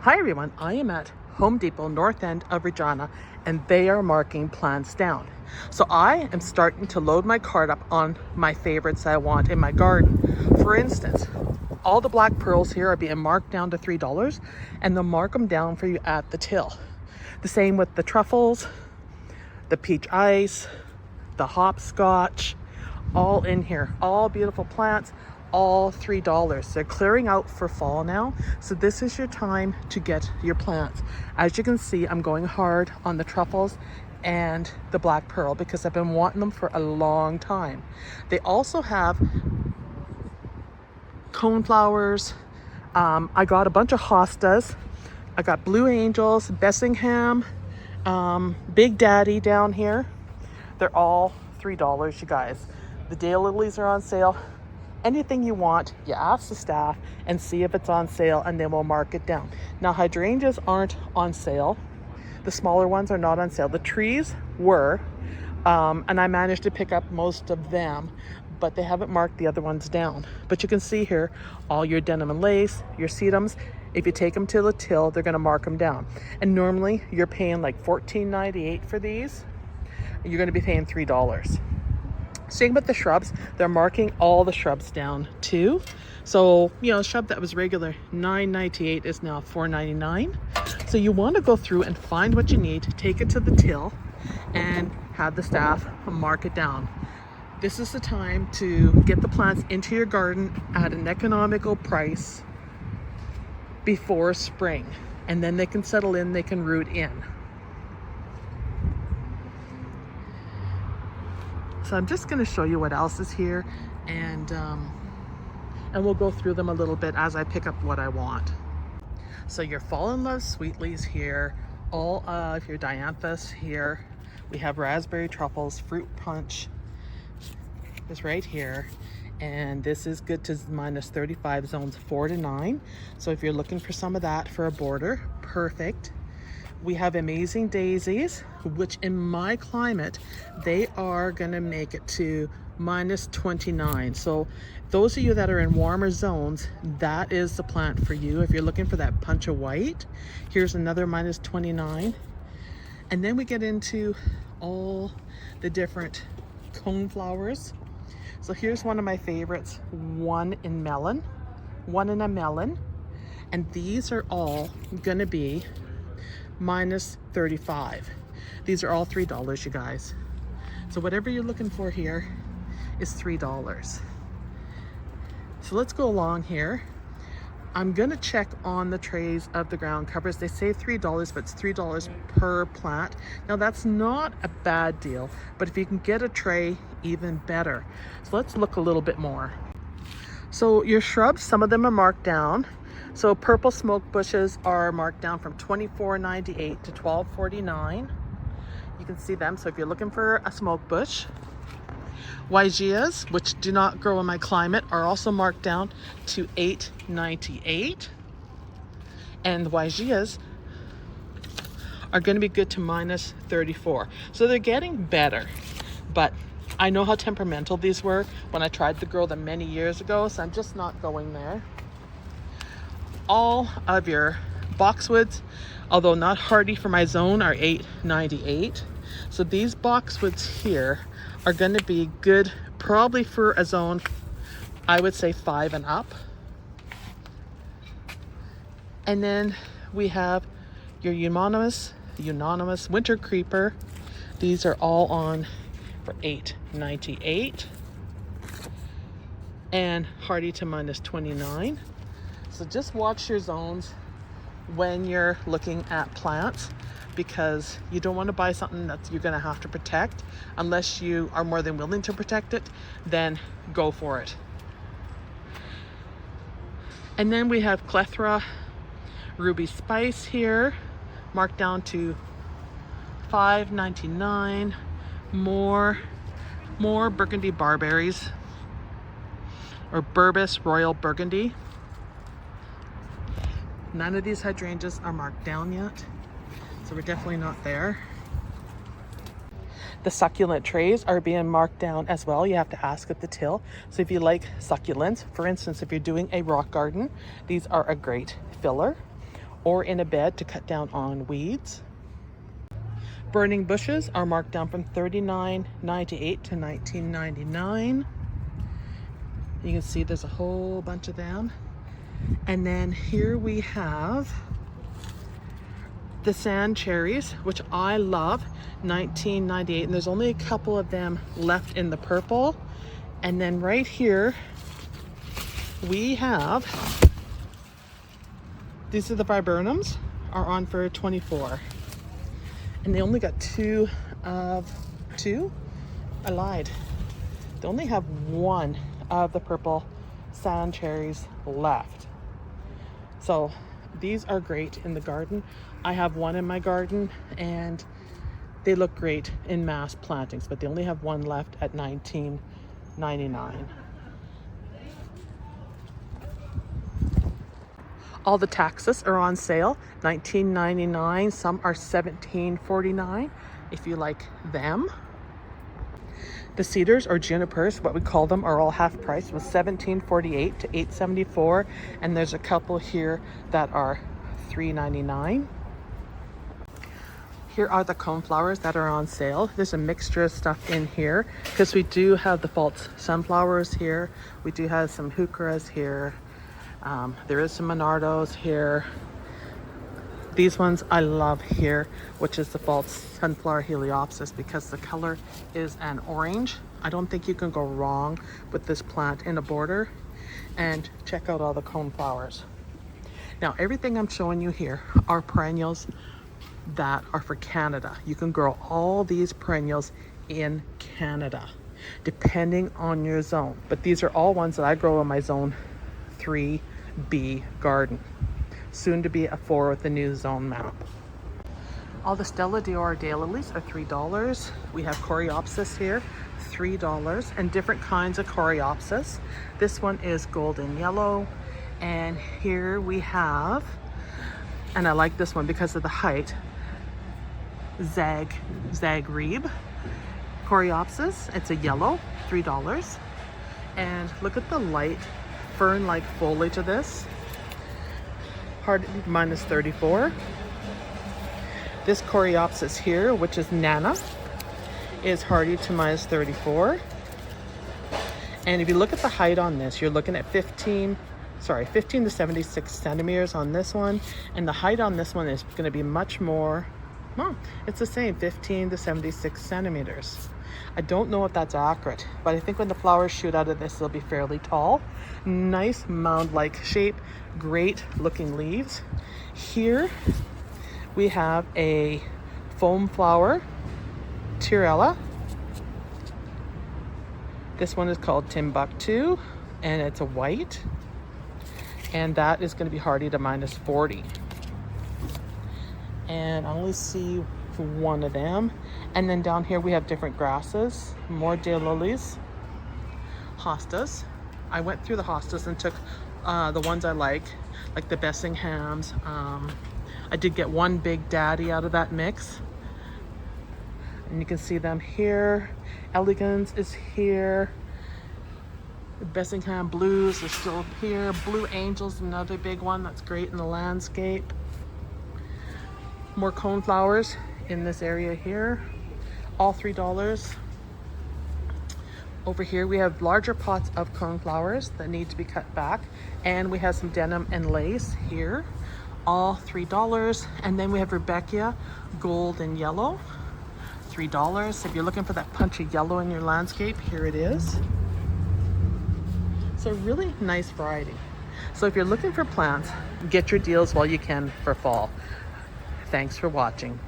Hi everyone, I am at Home Depot, north end of Regina, and they are marking plants down. So I am starting to load my cart up on my favorites I want in my garden. For instance, all the black pearls here are being marked down to $3, and they'll mark them down for you at the till. The same with the truffles, the peach ice, the hopscotch, all in here. All beautiful plants, all $3. They're clearing out for fall now, so this is your time to get your plants. As you can see, I'm going hard on the truffles and the black pearl because I've been wanting them for a long time. They also have coneflowers. I got a bunch of hostas. I got blue angels, Bessingham, Big Daddy down here. They're all $3, you guys. The daylilies are on sale. Anything you want, you ask the staff and see if it's on sale, and then we'll mark it down. Now, hydrangeas aren't on sale. The smaller ones are not on sale. The trees were, and I managed to pick up most of them, but they haven't marked the other ones down. But you can see here all your denim and lace, your sedums. If you take them to the till, they're gonna mark them down. And normally you're paying like $14.98 for these. You're gonna be paying $3. Same with the shrubs, they're marking all the shrubs down too. So, you know, a shrub that was regular $9.98 is now $4.99. So you want to go through and find what you need, take it to the till, and have the staff mark it down. This is the time to get the plants into your garden at an economical price before spring, and then they can settle in, they can root in. So I'm just going to show you what else is here, and we'll go through them a little bit as I pick up what I want. So your Fall in Love Sweetleys here, all of your dianthus here. We have raspberry truffles, fruit punch is right here, and this is good to -35, zones 4 to 9. So if you're looking for some of that for a border, perfect. We have amazing daisies, which in my climate, they are gonna make it to -29. So those of you that are in warmer zones, that is the plant for you. If you're looking for that punch of white, here's another -29. And then we get into all the different cone flowers. So here's one of my favorites, one in a melon. And these are all gonna be -35. These are all $3, you guys. So whatever you're looking for here is $3. So let's go along here. I'm gonna check on the trays of the ground covers. They say $3, but it's $3 per plant. Now that's not a bad deal, but if you can get a tray, even better. So let's look a little bit more. So your shrubs, some of them are marked down. So purple smoke bushes are marked down from $24.98 to $12.49. You can see them. So if you're looking for a smoke bush, Wygeas, which do not grow in my climate, are also marked down to $8.98. And the Wygeas are going to be good to -34. So they're getting better, but I know how temperamental these were when I tried to grow them many years ago, so I'm just not going there. All of your boxwoods, although not hardy for my zone, are $8.98. So these boxwoods here are going to be good probably for a zone, I would say 5 and up. And then we have your unanimous winter creeper. These are all on for $8.98 and hardy to -29. So just watch your zones when you're looking at plants, because you don't want to buy something that you're going to have to protect. Unless you are more than willing to protect it, then go for it. And then we have Clethra Ruby Spice here, marked down to $5.99. More Burgundy Barberries, or Burbis Royal Burgundy. None of these hydrangeas are marked down yet, so we're definitely not there. The succulent trays are being marked down as well. You have to ask at the till. So if you like succulents, for instance, if you're doing a rock garden, these are a great filler. or in a bed to cut down on weeds. Burning bushes are marked down from $39.98 to $19.99. You can see there's a whole bunch of them. And then here we have the sand cherries, which I love, $19.98, and there's only a couple of them left in the purple. And then right here we have, these are the viburnums, are on for $24. And they only got two. I lied. They only have one of the purple sand cherries left. So these are great in the garden. I have one in my garden and they look great in mass plantings, but they only have one left at $19.99. All the taxus are on sale, $19.99. Some are $17.49 if you like them. The cedars or junipers, what we call them, are all half price, with $17.48 to $8.74, and there's a couple here that are $3.99. Here are the coneflowers that are on sale. There's a mixture of stuff in here because we do have the false sunflowers here. We do have some heucheras here. There is some monardos here. These ones I love here, which is the false sunflower heliopsis, because the color is an orange. I don't think you can go wrong with this plant in a border. And check out all the coneflowers. Now, everything I'm showing you here are perennials that are for Canada. You can grow all these perennials in Canada, depending on your zone. But these are all ones that I grow in my zone 3B garden. Soon to be a 4 with the new zone map. All the Stella Dior daylilies are $3. We have Coreopsis here, $3, and different kinds of Coreopsis. This one is golden yellow, and here we have, and I like this one because of the height, Zagreb Coreopsis. It's a yellow, $3. And look at the light fern-like foliage of this. Hard minus $34. This Coreopsis here, which is Nana, is hardy to minus $34. And if you look at the height on this, you're looking at 15 to 76 centimeters on this one. And the height on this one is going to be much more, well, it's the same, 15 to 76 centimeters. I don't know if that's accurate, but I think when the flowers shoot out of this, they'll be fairly tall. Nice mound-like shape, great looking leaves. Here we have a foam flower, Tirella. This one is called Timbuktu, and it's a white. And that is going to be hardy to minus 40. And I only see one of them. And then down here we have different grasses, more daylilies, hostas. I went through the hostas and took the ones I like the Bessinghams. I did get one big daddy out of that mix. And you can see them here. Elegans is here. Bessingham Blues are still here. Blue Angels, another big one that's great in the landscape. More coneflowers in this area here, all $3. Over here we have larger pots of coneflowers that need to be cut back, and we have some denim and lace here, all $3. And then we have Rebecca gold and yellow, $3. If you're looking for that punchy yellow in your landscape, here it is. So really nice variety. So if you're looking for plants, get your deals while you can for fall. Thanks for watching.